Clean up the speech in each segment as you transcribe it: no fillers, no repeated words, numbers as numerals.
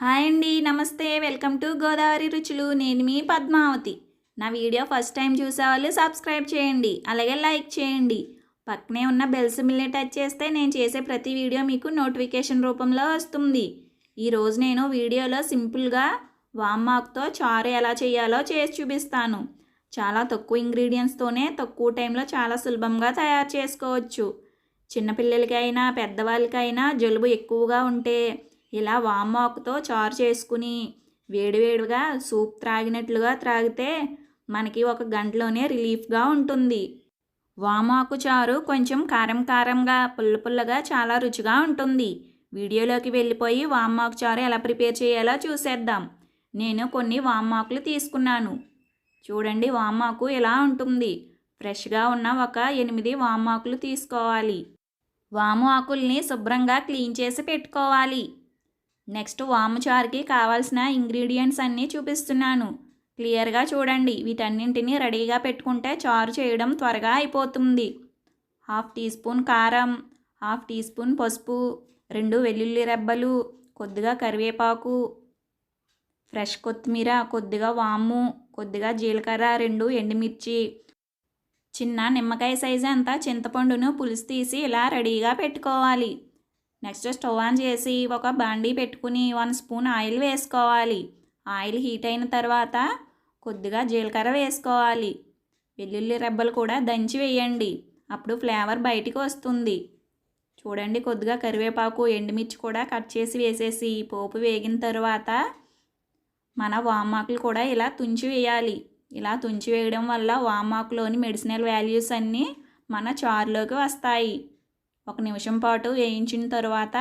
Hi అండి, నమస్తే. Welcome to Godavari రుచులు. నేను మీ పద్మావతి. నా వీడియో ఫస్ట్ టైం చూసేవాళ్ళు సబ్స్క్రైబ్ చేయండి, అలాగే లైక్ చేయండి. పక్కనే ఉన్న బెల్ సింబల్ని టచ్ చేస్తే నేను చేసే ప్రతి వీడియో మీకు నోటిఫికేషన్ రూపంలో వస్తుంది. ఈరోజు నేను వీడియోలో సింపుల్గా వామాకుతో చారు ఎలా చేయాలో చేసి చూపిస్తాను. చాలా తక్కువ ఇంగ్రీడియంట్స్తోనే తక్కువ టైంలో చాలా సులభంగా తయారు చేసుకోవచ్చు. చిన్నపిల్లలకైనా పెద్దవాళ్ళకైనా జలుబు ఎక్కువగా ఉంటే ఇలా వామాకుతో చారు చేసుకుని వేడివేడిగా సూప్ త్రాగినట్లుగా త్రాగితే మనకి ఒక గంటలోనే రిలీఫ్గా ఉంటుంది. వామాకు చారు కొంచెం కారం కారంగా పుల్ల పుల్లగా చాలా రుచిగా ఉంటుంది. వీడియోలోకి వెళ్ళిపోయి వామాకు చారు ఎలా ప్రిపేర్ చేయాలో చూసేద్దాం. నేను కొన్ని వామాకులు తీసుకున్నాను. చూడండి, వామాకు ఎలా ఉంటుంది. ఫ్రెష్గా ఉన్న ఒక 8 వామాకులు తీసుకోవాలి. వాము ఆకుల్ని శుభ్రంగా క్లీన్ చేసి పెట్టుకోవాలి. నెక్స్ట్ వాము చారుకి కావాల్సిన ఇంగ్రీడియంట్స్ అన్నీ చూపిస్తున్నాను. క్లియర్గా చూడండి. వీటన్నింటినీ రెడీగా పెట్టుకుంటే చారు చేయడం త్వరగా అయిపోతుంది. 1/2 టీ స్పూన్ కారం, 1/2 టీ స్పూన్ పసుపు, 2 వెల్లుల్లి రెబ్బలు, కొద్దిగా కరివేపాకు, ఫ్రెష్ కొత్తిమీర, కొద్దిగా వాము, కొద్దిగా జీలకర్ర, 2 ఎండుమిర్చి, చిన్న నిమ్మకాయ సైజు అంతా చింతపండును పులుసు తీసి ఇలా రెడీగా పెట్టుకోవాలి. నెక్స్ట్ స్టవ్ ఆన్ చేసి ఒక బాండీ పెట్టుకుని 1 స్పూన్ ఆయిల్ వేసుకోవాలి. ఆయిల్ హీట్ అయిన తర్వాత కొద్దిగా జీలకర్ర వేసుకోవాలి. వెల్లుల్లి రెబ్బలు కూడా దంచి వేయండి, అప్పుడు ఫ్లేవర్ బయటికి వస్తుంది. చూడండి, కొద్దిగా కరివేపాకు, ఎండుమిర్చి కూడా కట్ చేసి వేసేసి పోపు వేగిన తర్వాత మన వామాకులు కూడా ఇలా తుంచి వేయాలి. ఇలా తుంచి వేయడం వల్ల వామాకులోని మెడిసినల్ వాల్యూస్ అన్నీ మన చారులోకి వస్తాయి. 1 నిమిషం పాటు వేయించిన తర్వాత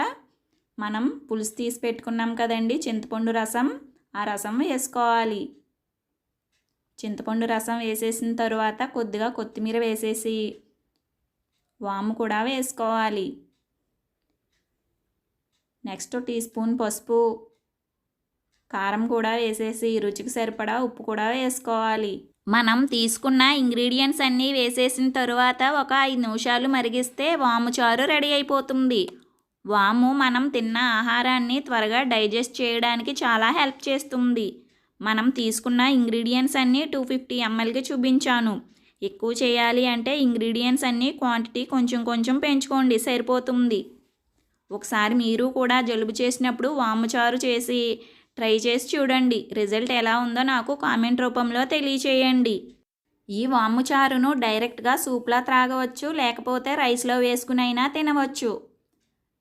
మనం పులుసు తీసి పెట్టుకున్నాం కదండి, చింతపండు రసం, ఆ రసం వేసుకోవాలి. చింతపండు రసం వేసేసిన తర్వాత కొద్దిగా కొత్తిమీర వేసేసి వాము కూడా వేసుకోవాలి. నెక్స్ట్ టీ స్పూన్ పసుపు, కారం కూడా వేసేసి రుచికి సరిపడా ఉప్పు కూడా వేసుకోవాలి. మనం తీసుకున్న ఇంగ్రీడియంట్స్ అన్నీ వేసేసిన తరువాత ఒక 5 నిమిషాలు మరిగిస్తే వాము చారు రెడీ అయిపోతుంది. వాము మనం తిన్న ఆహారాన్ని త్వరగా డైజెస్ట్ చేయడానికి చాలా హెల్ప్ చేస్తుంది. మనం తీసుకున్న ఇంగ్రీడియంట్స్ అన్నీ 250 mlకి చూపించాను. ఎక్కువ చేయాలి అంటే ఇంగ్రీడియంట్స్ అన్నీ క్వాంటిటీ కొంచెం కొంచెం పెంచుకోండి, సరిపోతుంది. ఒకసారి మీరు కూడా జలుబు చేసినప్పుడు వాము చారు చేసి ట్రై చేసి చూడండి. రిజల్ట్ ఎలా ఉందో నాకు కామెంట్ రూపంలో తెలియచేయండి. ఈ వాము చారును డైరెక్ట్గా సూప్లా త్రాగవచ్చు, లేకపోతే రైస్లో వేసుకునైనా తినవచ్చు.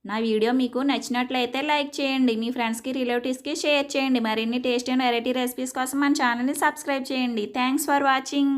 నా వీడియో మీకు నచ్చినట్లయితే లైక్ చేయండి, మీ ఫ్రెండ్స్కి రిలేటివ్స్కి షేర్ చేయండి. మరిన్ని టేస్ట్ అండ్ వెరైటీ రెసిపీస్ కోసం మన ఛానల్ని సబ్స్క్రైబ్ చేయండి. Thanks for watching.